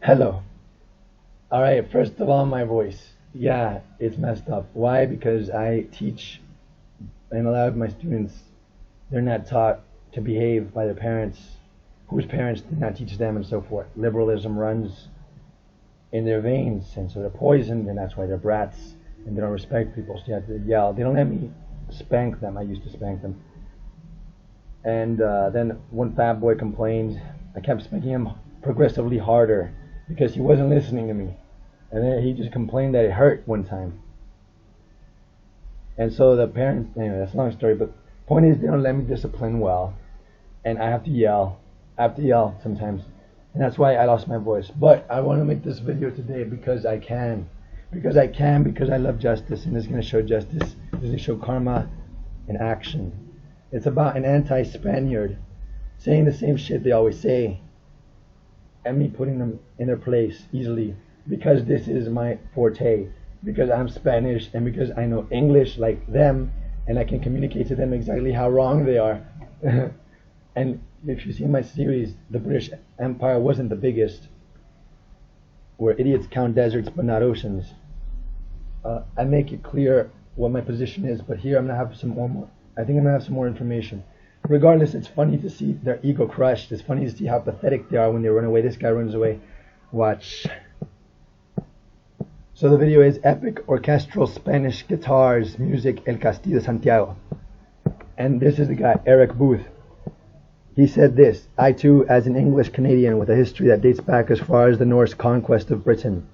Hello. Alright, first of all, my voice. Yeah, it's messed up. Why? Because I teach, and a lot of my students, they're not taught to behave by their parents, whose parents did not teach them, and so forth. Liberalism runs in their veins, and so they're poisoned, and that's why they're brats, and they don't respect people, so you have to yell. They don't let me spank them. I used to spank them. And then one fat boy complained. I kept spanking him progressively harder because he wasn't listening to me. And then he just complained that it hurt one time. And so the parents, anyway, that's a long story, but point is they don't let me discipline well. And I have to yell. I have to yell sometimes. And that's why I lost my voice. But I want to make this video today because I can. Because I love justice, and it's going to show justice. It's going to show karma in action. It's about an anti-Spaniard saying the same shit they always say, and me putting them in their place easily because this is my forte, because I'm Spanish and because I know English like them and I can communicate to them exactly how wrong they are. And if you see my series, the British Empire wasn't the biggest, where idiots count deserts but not oceans. I make it clear what my position is, but here I'm gonna have some more. I think I'm gonna have some more information. Regardless, it's funny to see their ego crushed. It's funny to see how pathetic they are when they run away. This guy runs away. Watch. So the video is Epic Orchestral Spanish Guitars Music El Castillo de Santiago. And this is the guy, Eric Booth. He said this: I too, as an English Canadian with a history that dates back as far as the Norse conquest of Britain,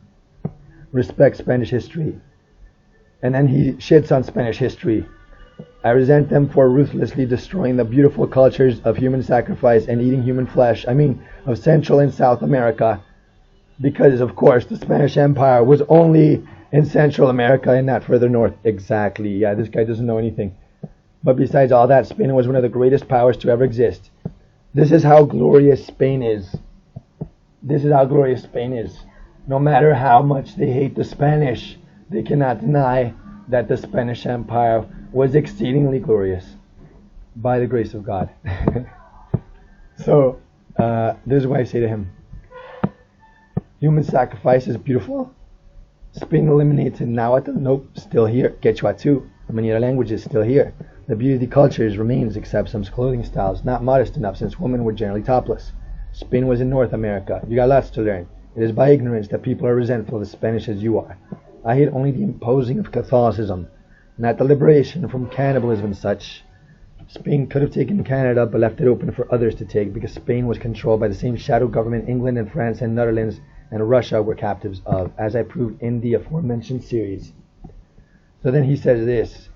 respect Spanish history. And then he shits on Spanish history. I resent them for ruthlessly destroying the beautiful cultures of human sacrifice and eating human flesh, of Central and South America, because, of course, the Spanish Empire was only in Central America and not further north. Exactly. Yeah, this guy doesn't know anything. But besides all that, Spain was one of the greatest powers to ever exist. This is how glorious Spain is. This is how glorious Spain is. No matter how much they hate the Spanish, they cannot deny that the Spanish Empire was exceedingly glorious by the grace of God. So, this is what I say to him. Human sacrifice is beautiful. Spain eliminated Nahuatl, nope, still here. Quechua too. Many other languages still here. The beauty of the cultures remains, except some clothing styles not modest enough since women were generally topless. Spain was in North America. You got lots to learn. It is by ignorance that people are resentful of the Spanish as you are. I hate only the imposing of Catholicism, not the liberation from cannibalism and such. Spain could have taken Canada but left it open for others to take because Spain was controlled by the same shadow government England and France and Netherlands and Russia were captives of, as I proved in the aforementioned series. So then he says this: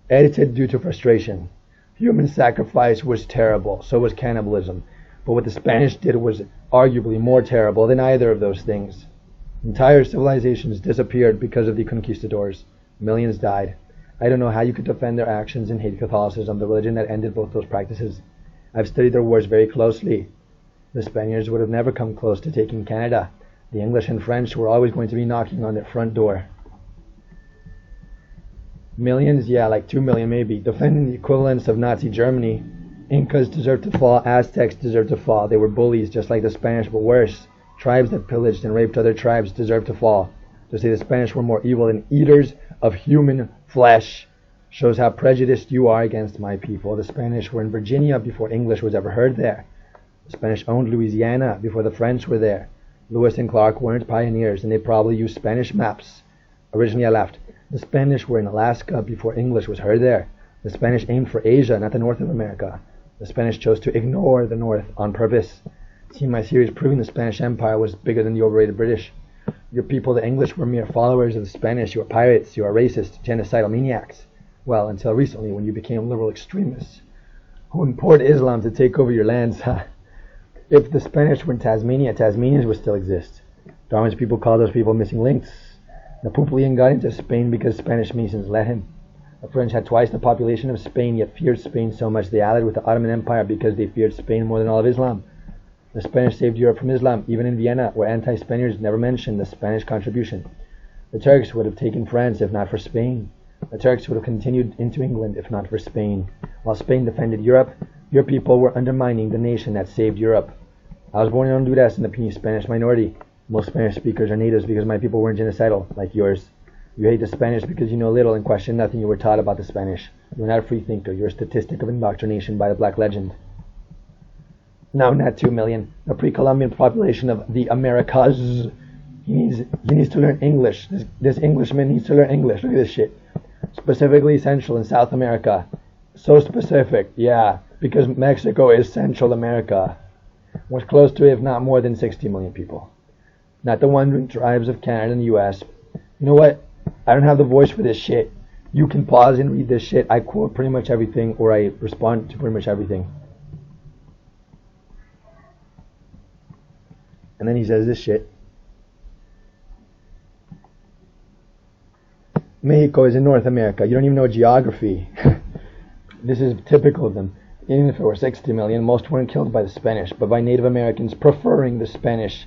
edited due to frustration. Human sacrifice was terrible, so was cannibalism. But what the Spanish did was arguably more terrible than either of those things. Entire civilizations disappeared because of the conquistadors. Millions died. I don't know how you could defend their actions and hate Catholicism, the religion that ended both those practices. I've studied their wars very closely. The Spaniards would have never come close to taking Canada. The English and French were always going to be knocking on their front door. Millions, yeah, like 2 million maybe, defending the equivalents of Nazi Germany. Incas deserved to fall, Aztecs deserved to fall. They were bullies just like the Spanish, but worse. Tribes that pillaged and raped other tribes deserved to fall. To say the Spanish were more evil than eaters of human flesh shows how prejudiced you are against my people. The Spanish were in Virginia before English was ever heard there. The Spanish owned Louisiana before the French were there. Lewis and Clark weren't pioneers, and they probably used Spanish maps. Originally I laughed. The Spanish were in Alaska before English was heard there. The Spanish aimed for Asia, not the north of America. The Spanish chose to ignore the north on purpose. See my series proving the Spanish Empire was bigger than the overrated British. Your people, the English, were mere followers of the Spanish. You are pirates, you are racist, genocidal maniacs. Well, until recently when you became liberal extremists who import Islam to take over your lands. If the Spanish were in Tasmania, Tasmanians would still exist. Darwin's people call those people missing links. Napoleon got into Spain because Spanish Masons let him. The French had twice the population of Spain, yet feared Spain so much they allied with the Ottoman Empire because they feared Spain more than all of Islam. The Spanish saved Europe from Islam, even in Vienna, where anti-Spaniards never mentioned the Spanish contribution. The Turks would have taken France if not for Spain. The Turks would have continued into England if not for Spain. While Spain defended Europe, your people were undermining the nation that saved Europe. I was born in Honduras in the puny Spanish minority. Most Spanish speakers are natives because my people weren't genocidal, like yours. You hate the Spanish because you know little and question nothing you were taught about the Spanish. You're not a free thinker. You're a statistic of indoctrination by the black legend. No, not 2 million. The pre-Columbian population of the Americas. He needs to learn English. This Englishman needs to learn English. Look at this shit. Specifically Central and South America. So specific, yeah, because Mexico is Central America. Was close to, if not more than 60 million people. Not the wandering tribes of Canada and the US. You know what? I don't have the voice for this shit. You can pause and read this shit. I quote pretty much everything, or I respond to pretty much everything. And then he says this shit. Mexico is in North America. You don't even know geography. This is typical of them. Even if it were 60 million, most weren't killed by the Spanish, but by Native Americans preferring the Spanish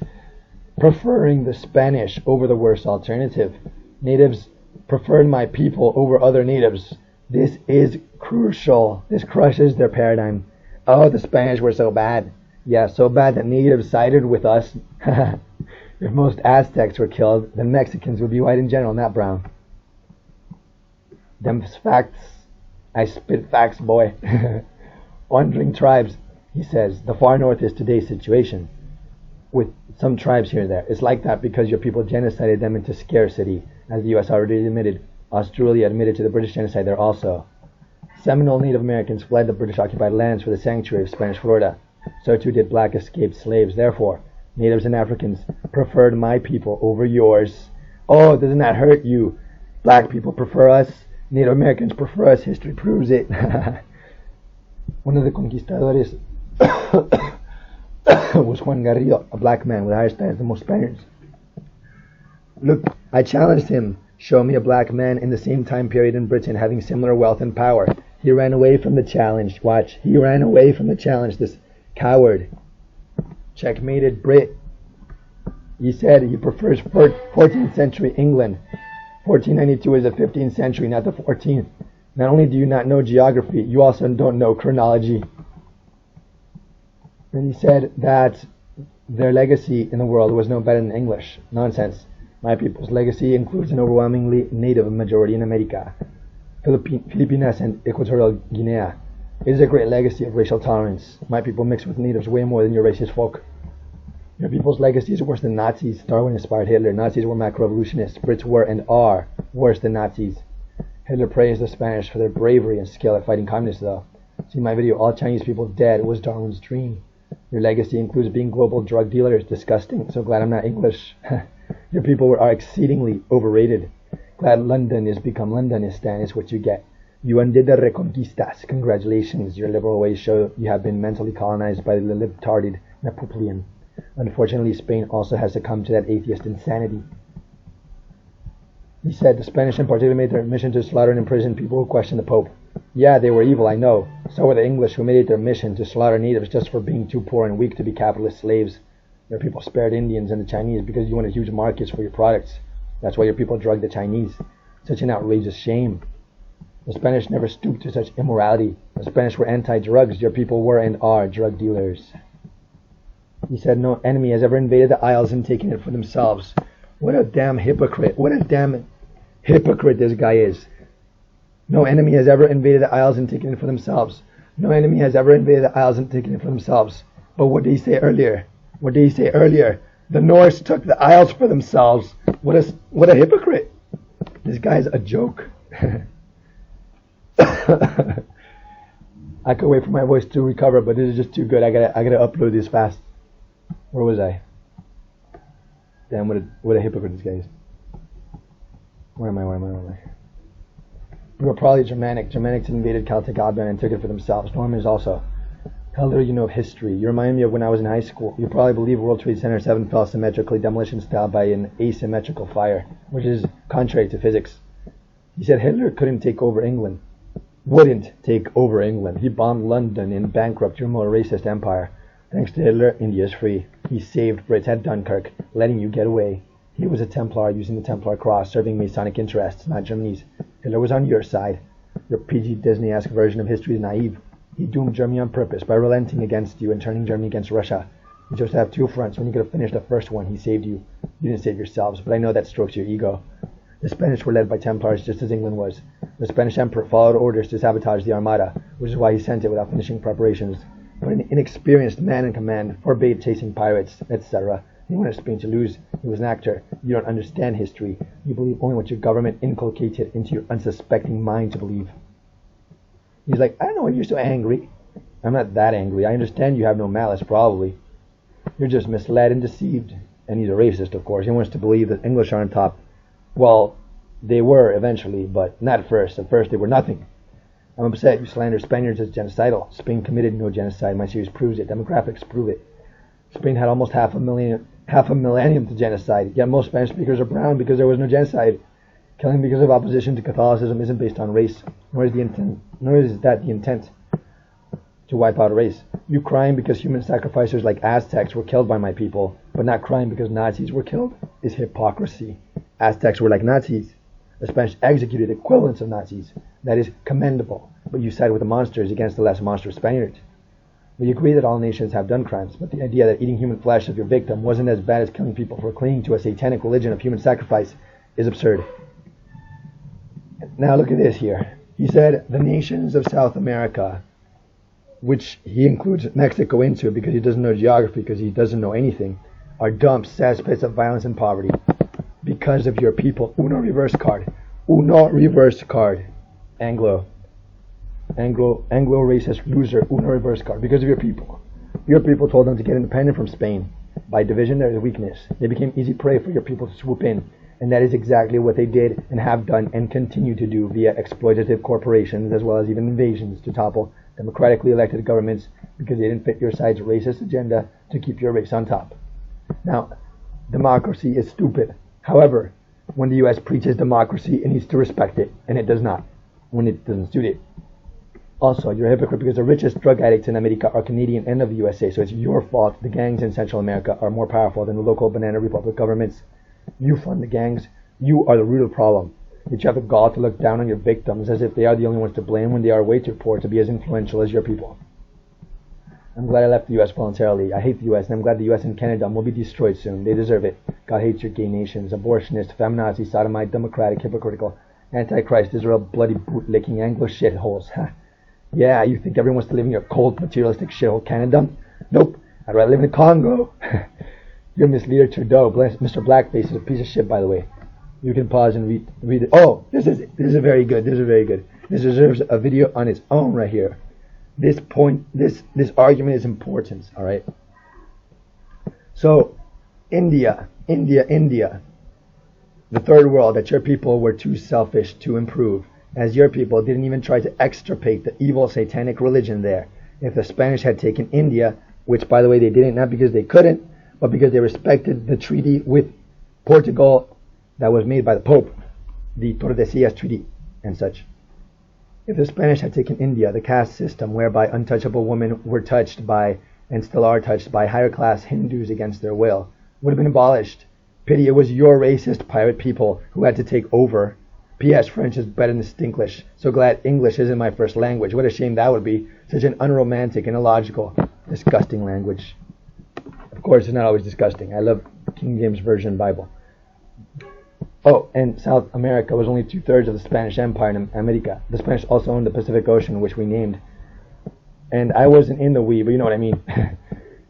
over the worst alternative. Natives preferred my people over other natives. This is crucial. This crushes their paradigm. Oh, the Spanish were so bad. Yeah, so bad that natives sided with us. If most Aztecs were killed, then Mexicans would be white in general, not brown. Them facts. I spit facts, boy. Wandering tribes, he says. The far north is today's situation, with some tribes here and there. It's like that because your people genocided them into scarcity, as the U.S. already admitted. Australia admitted to the British genocide there also. Seminole Native Americans fled the British-occupied lands for the sanctuary of Spanish Florida. So too did black escaped slaves. Therefore, natives and Africans preferred my people over yours. Oh, doesn't that hurt you? Black people prefer us. Native Americans prefer us. History proves it. One of the conquistadores was Juan Garrido, a black man with higher status than most Spaniards. Look, I challenged him. Show me a black man in the same time period in Britain having similar wealth and power. He ran away from the challenge. Watch. He ran away from the challenge, this coward. Checkmated Brit. He said he prefers 14th century England. 1492 is the 15th century, not the 14th. Not only do you not know geography, you also don't know chronology. And he said that their legacy in the world was no better than English. Nonsense. My people's legacy includes an overwhelmingly native majority in America, Filipinas and Equatorial Guinea. It is a great legacy of racial tolerance. My people mix with natives way more than your racist folk. Your people's legacy is worse than Nazis. Darwin inspired Hitler. Nazis were macro-revolutionists. Brits were and are worse than Nazis. Hitler praised the Spanish for their bravery and skill at fighting communists, though. See my video, All Chinese People Dead, was Darwin's dream. Your legacy includes being global drug dealers. Disgusting. So glad I'm not English. Your people are exceedingly overrated. Glad London is become Londonistan is what you get. You undid the Reconquistas. Congratulations. Your liberal ways show you have been mentally colonized by the libtarded Napoleon. Unfortunately, Spain also has succumbed to that atheist insanity. He said the Spanish in particular made their mission to slaughter and imprison people who questioned the Pope. Yeah, they were evil, I know. So were the English, who made it their mission to slaughter natives just for being too poor and weak to be capitalist slaves. Your people spared Indians and the Chinese because you wanted huge markets for your products. That's why your people drugged the Chinese. Such an outrageous shame. The Spanish never stooped to such immorality. The Spanish were anti-drugs. Your people were and are drug dealers. He said no enemy has ever invaded the Isles and taken it for themselves. What a damn hypocrite. What a damn hypocrite this guy is. No enemy has ever invaded the Isles and taken it for themselves. No enemy has ever invaded the Isles and taken it for themselves. But what did he say earlier? What did he say earlier? The Norse took the Isles for themselves. What a hypocrite. This guy's a joke. I could wait for my voice to recover, but this is just too good. I gotta upload this fast. Where was I? Damn, what a hypocrite this guy is. Where am I? We were probably Germanic. Germanics invaded Celtic Albion and took it for themselves. Normans also. How little you know of history. You remind me of when I was in high school. You probably believe World Trade Center 7 fell symmetrically, demolition style, by an asymmetrical fire, which is contrary to physics. He said Hitler couldn't take over England. Wouldn't take over England. He bombed London in bankrupt your more racist empire. Thanks to Hitler, India is free. He saved Brits at Dunkirk, letting you get away. He was a Templar using the Templar cross, serving Masonic interests, not Germany's. Hitler was on your side. Your PG Disney-esque version of history is naive. He doomed Germany on purpose by relenting against you and turning Germany against Russia. You chose to have two fronts when you could have finished the first one. He saved you. You didn't save yourselves, but I know that strokes your ego. The Spanish were led by Templars just as England was. The Spanish Emperor followed orders to sabotage the Armada, which is why he sent it without finishing preparations. But an inexperienced man in command forbade chasing pirates, etc. He wanted Spain to lose. He was an actor. You don't understand history. You believe only what your government inculcated into your unsuspecting mind to believe. He's like, I don't know why you're so angry. I'm not that angry. I understand you have no malice, probably. You're just misled and deceived. And he's a racist, of course. He wants to believe that English are on top. Well, they were eventually, but not at first. At first, they were nothing. I'm upset you slander Spaniards as genocidal. Spain committed no genocide. My series proves it. Demographics prove it. Spain had almost half a millennium to genocide. Yet most Spanish speakers are brown because there was no genocide. Killing because of opposition to Catholicism isn't based on race, nor is that the intent to wipe out a race. You crying because human sacrificers like Aztecs were killed by my people, but not crying because Nazis were killed, is hypocrisy. Aztecs were like Nazis. The Spanish executed equivalents of Nazis. That is commendable, but you side with the monsters against the less monstrous Spaniards. We agree that all nations have done crimes, but the idea that eating human flesh of your victim wasn't as bad as killing people for clinging to a satanic religion of human sacrifice is absurd. Now look at this here. He said the nations of South America, which he includes Mexico into because he doesn't know geography, because he doesn't know anything, are dumps, cesspits of violence and poverty because of your people. Uno reverse card. Uno reverse card. Anglo racist loser. Uno reverse card. Because of your people. Your people told them to get independent from Spain. By division, there is weakness. They became easy prey for your people to swoop in. And that is exactly what they did and have done and continue to do via exploitative corporations as well as even invasions to topple democratically elected governments because they didn't fit your side's racist agenda to keep your race on top. Now, democracy is stupid. However, when the U.S. preaches democracy, it needs to respect it, and it does not when it doesn't suit it. Also, you're a hypocrite because the richest drug addicts in America are Canadian and of the USA, so it's your fault the gangs in Central America are more powerful than the local banana republic governments. You fund the gangs. You are the root of the problem. Yet you have the gall to look down on your victims as if they are the only ones to blame when they are way too poor to be as influential as your people. I'm glad I left the U.S. voluntarily. I hate the U.S. and I'm glad the U.S. and Canada will be destroyed soon. They deserve it. God hates your gay nations, abortionist, feminazi, sodomite, democratic, hypocritical, antichrist, Israel, bloody bootlicking Anglo shitholes. Yeah, you think everyone wants to live in your cold, materialistic shithole Canada? Nope. I'd rather live in the Congo. Your misleader Trudeau, Mr. Blackface, is a piece of shit, by the way. You can pause and read it. Oh, this is very good. This deserves a video on its own right here. This argument is important, all right? So, India, the third world, that your people were too selfish to improve, as your people didn't even try to extirpate the evil satanic religion there. If the Spanish had taken India, which, by the way, they didn't, not because they couldn't, but because they respected the treaty with Portugal that was made by the Pope, the Tordesillas Treaty and such. If the Spanish had taken India, the caste system whereby untouchable women were touched by, and still are touched by, higher class Hindus against their will, would have been abolished. Pity it was your racist pirate people who had to take over. P.S. French is better than Stinklish. So glad English isn't my first language. What a shame that would be. Such an unromantic and illogical, disgusting language. Of course, it's not always disgusting. I love King James Version Bible. Oh, and South America was only 2/3 of the Spanish Empire in America. The Spanish also owned the Pacific Ocean, which we named. And I wasn't in the we, but you know what I mean.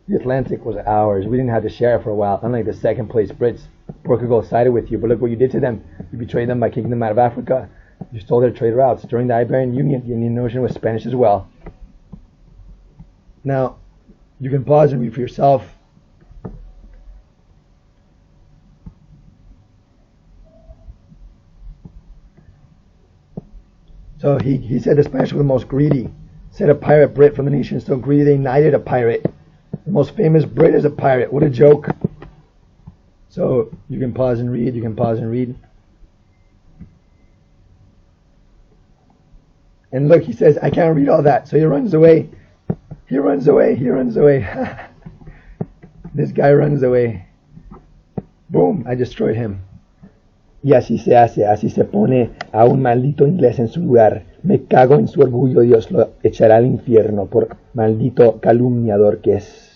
The Atlantic was ours. We didn't have to share it for a while, unlike the second place Brits. Portugal sided with you, but look what you did to them. You betrayed them by kicking them out of Africa. You stole their trade routes. During the Iberian Union, the Indian Ocean was Spanish as well. Now, you can pause and read for yourself. So he said the Spanish were the most greedy. Said a pirate Brit from the nation so greedy they knighted a pirate. The most famous Brit is a pirate. What a joke. So you can pause and read. And look, he says, I can't read all that. So he runs away. This guy runs away. Boom, I destroyed him. Y así se hace, así se pone a un maldito inglés en su lugar. Me cago en su orgullo, Dios lo echará al infierno por maldito calumniador que es.